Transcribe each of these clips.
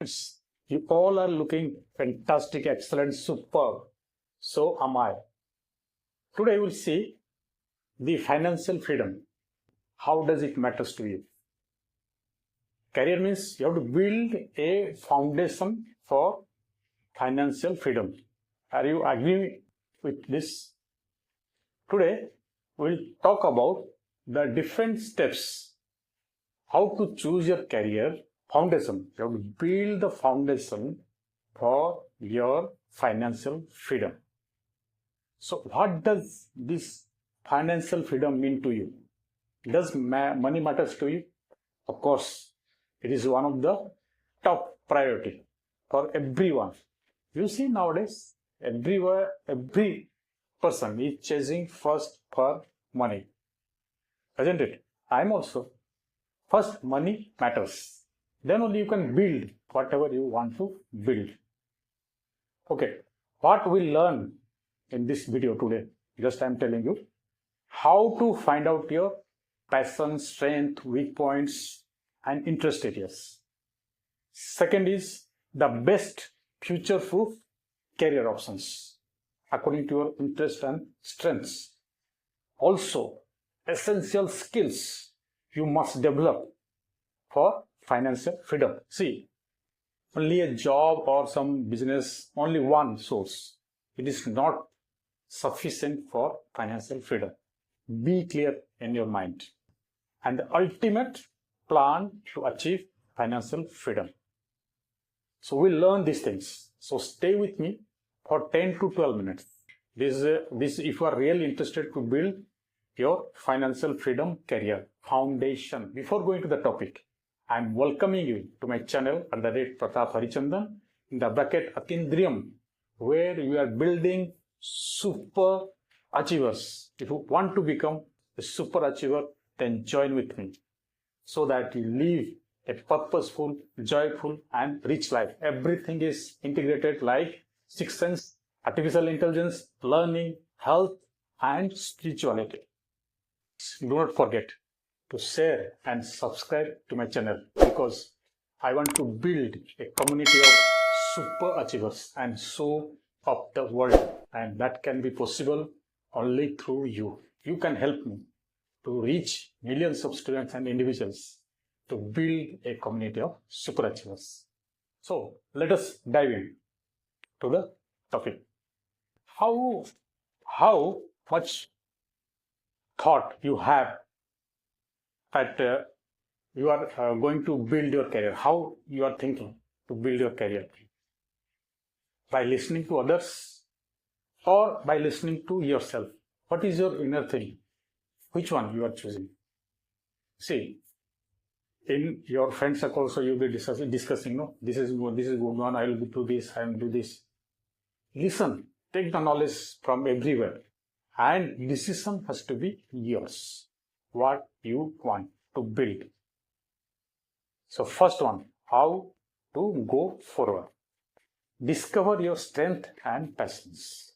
You all are looking fantastic, excellent, superb. So am I. Today we'll see the financial freedom. How does it matter to you? Career means you have to build a foundation for financial freedom. Are you agreeing with this? Today we'll talk about the different steps how to choose your career foundation. You have to build the foundation for your financial freedom. So what does this financial freedom mean to you? Does money matters to you? Of course, it is one of the top priority for everyone. You see nowadays, everywhere, every person is chasing first for money. Isn't it? I'm also. First, money matters. Then only you can build whatever you want to build. Okay, what we'll learn in this video today, just I'm telling you, how to find out your passion, strength, weak points, and interest areas. Second is the best future-proof career options according to your interest and strengths. Also, essential skills you must develop for financial freedom. See, only a job or some business, only one source. It is not sufficient for financial freedom. Be clear in your mind. And the ultimate plan to achieve financial freedom. So we'll learn these things. So stay with me for 10 to 12 minutes. This if you are really interested to build your financial freedom career foundation. Before going to the topic, I am welcoming you to my channel under the Pratap Harichandan in the bracket Atindriyam, where we are building super achievers. If you want to become a super achiever, then join with me so that you live a purposeful, joyful, and rich life. Everything is integrated like sixth sense, artificial intelligence, learning, health, and spirituality. Do not forget to share and subscribe to my channel because I want to build a community of super achievers and show up the world, and that can be possible only through you. You can help me to reach millions of students and individuals to build a community of super achievers. So let us dive in to the topic. How much thought you have that you are going to build your career, how you are thinking to build your career? By listening to others or by listening to yourself? What is your inner thing? Which one you are choosing? See, in your friend circle also you'll be discussing, no, this is good one, I will do this, I will do this. Listen, take the knowledge from everywhere, and decision has to be yours. What you want to build. So first one, how to go forward. Discover your strength and passions.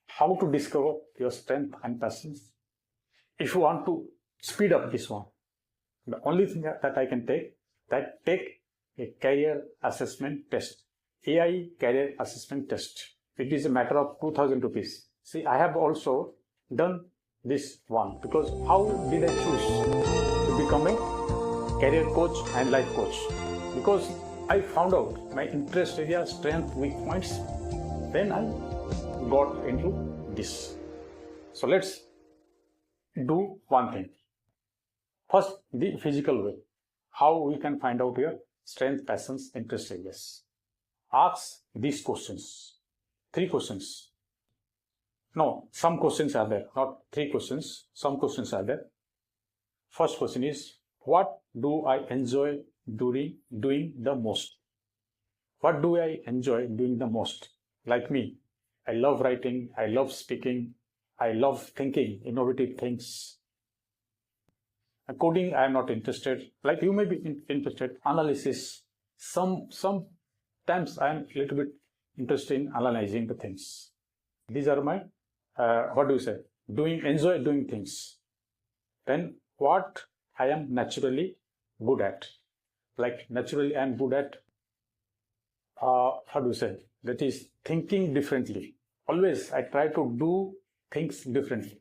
How to discover your strength and passions? If you want to speed up this one, the only thing that I can take a career assessment test, AI career assessment test. It is a matter of 2,000 rupees. See, I have also done this one because how did I choose to become a career coach and life coach? Because I found out my interest area, strength, weak points. Then I got into this. So let's do one thing. First, the physical way. How we can find out your strength, passions, interest areas. Ask these questions. 3 questions. No, some questions are there. Not 3 questions. Some questions are there. First question is, what do I enjoy doing the most? What do I enjoy doing the most? Like me, I love writing, I love speaking, I love thinking innovative things. Coding, I am not interested. Like you may be interested. Analysis. Sometimes I am a little bit interested in analyzing the things. These are my, enjoy doing things. Then what I am naturally good at. Like naturally I am good at how do you say, that is thinking differently. Always I try to do things differently.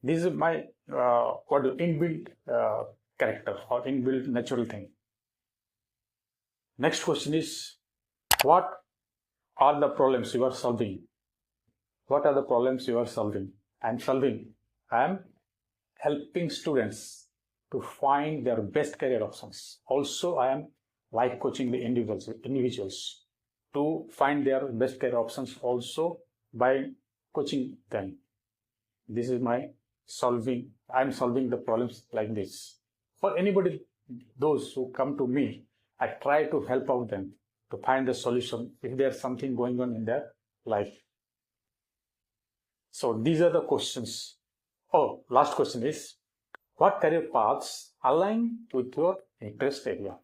This is my inbuilt character or inbuilt natural thing. Next question is, what are the problems you are solving? What are the problems you are solving? I am helping students to find their best career options. Also, I am life coaching the individuals to find their best career options also by coaching them. This is my solving. I am solving the problems like this. For anybody, those who come to me, I try to help out them to find the solution if there's something going on in their life. So these are the questions. Oh, last question is, what career paths align with your interest area?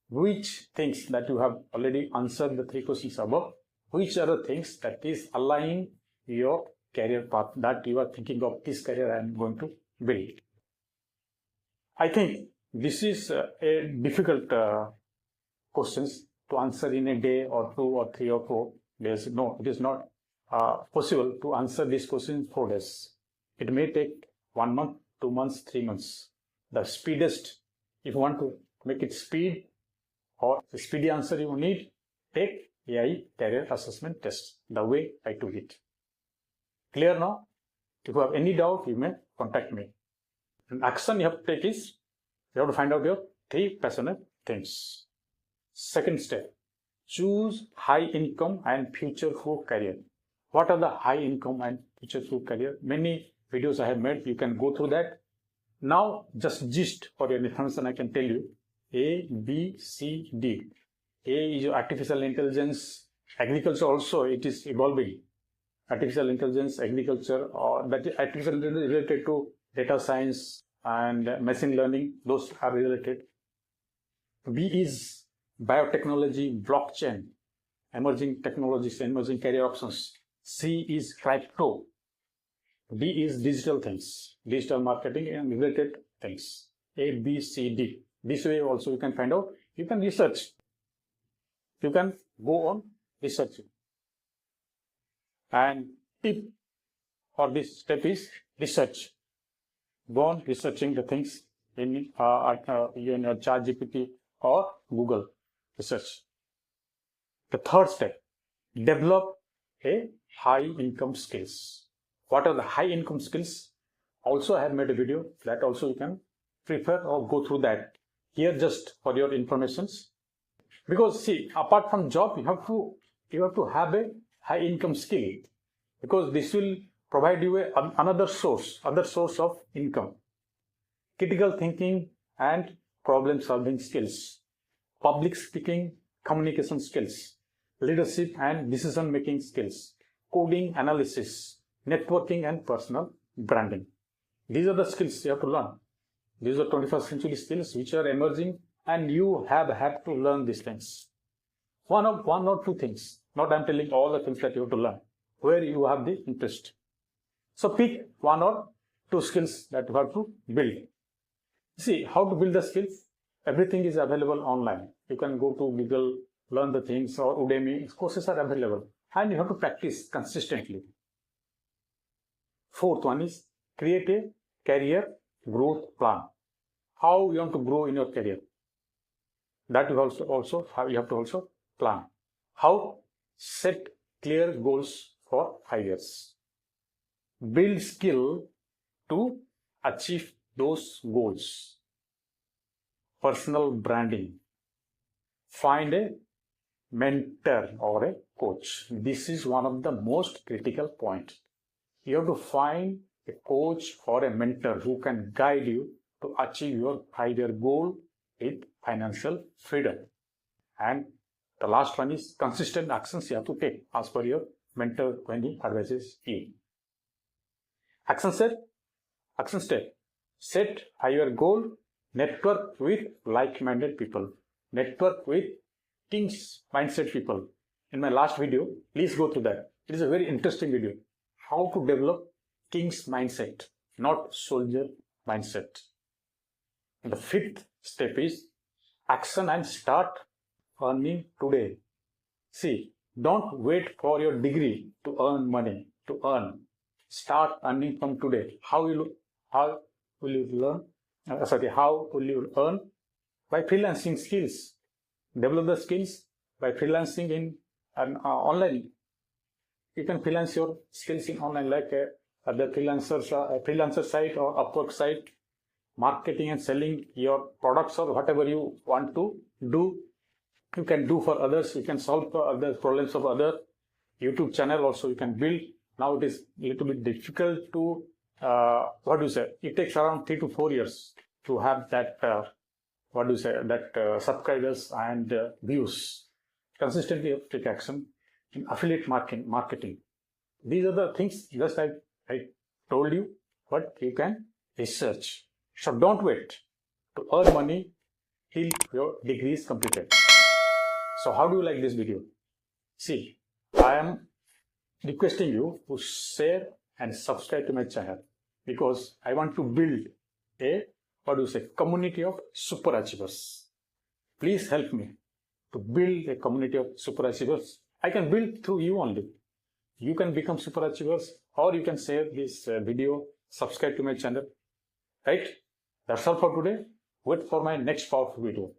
Which things that you have already answered the 3 questions above, which are the things that is aligning your career path that you are thinking of, this career I am going to build? I think this is a difficult questions to answer in a day or 2 or 3 or 4 days. No, it is not possible to answer this question in 4 days. It may take 1 month, 2 months, 3 months. The speedest, if you want to make it speed or the speedy answer you need, take AI career assessment test, the way I took it. Clear now? If you have any doubt, you may contact me. And action you have to take is, you have to find out your 3 passionate things. Second step, choose high income and future-proof career. What are the high income and future-proof career? Many videos I have made, you can go through that. Now, just gist for your information, I can tell you A, B, C, D. A is artificial intelligence. Agriculture also, it is evolving. Artificial intelligence, agriculture, or that is artificial intelligence related to data science and machine learning, those are related. B is biotechnology, blockchain, emerging technologies, emerging career options. C is crypto. D is digital things, digital marketing and related things. A, B, C, D. This way also you can find out. You can research. You can go on researching. And tip for this step is research. Go on researching the things in ChatGPT or Google research. The third step, develop a high income skills. What are the high income skills? Also, I have made a video that also you can prefer or go through that. Here just for your informations. Because see, apart from job, you have to have a high income skill, because this will provide you another source of income. Critical thinking and problem solving skills, public speaking, communication skills, leadership and decision making skills, coding analysis, networking and personal branding. These are the skills you have to learn. These are 21st century skills which are emerging, and you have to learn these things. One or two things. Not I'm telling all the things that you have to learn, where you have the interest. So pick 1 or 2 skills that you have to build. See, how to build the skills? Everything is available online. You can go to Google, learn the things, or Udemy. Courses are available. And you have to practice consistently. Fourth one is create a career growth plan. How you want to grow in your career. That you you have to also plan. How? Set clear goals for 5 years. Build skill to achieve those goals. Personal branding. Find a mentor or a coach. This is one of the most critical points. You have to find a coach or a mentor who can guide you to achieve your 5-year goal with financial freedom. And the last one is consistent actions you have to take as per your mentor when he advises you. Action step. Set a 5-year goal. Network with like-minded people. Network with king's mindset people. In my last video, please go through that. It is a very interesting video. How to develop king's mindset, not soldier mindset. And the 5th step is action and start earning today. See, don't wait for your degree to earn money, to earn. Start earning from today. How will you learn? How will you earn? By freelancing skills. Develop the skills by freelancing in online. You can freelance your skills in online, like the freelancer site or Upwork site, marketing and selling your products or whatever you want to do. You can do for others. You can solve for other problems of other. YouTube channel also you can build. Now it is a little bit difficult to it takes around 3 to 4 years to have that subscribers and views. Consistently take action in affiliate marketing. These are the things just I told you, but you can research. So don't wait to earn money till your degree is completed. So how do you like this video? See, I am requesting you to share and subscribe to my channel because I want to build a community of super achievers. Please help me to build a community of super achievers. I can build through you only. You can become super achievers, or you can share this video, subscribe to my channel. Right? That's all for today. Wait for my next powerful video.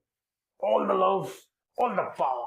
All the love, all the power.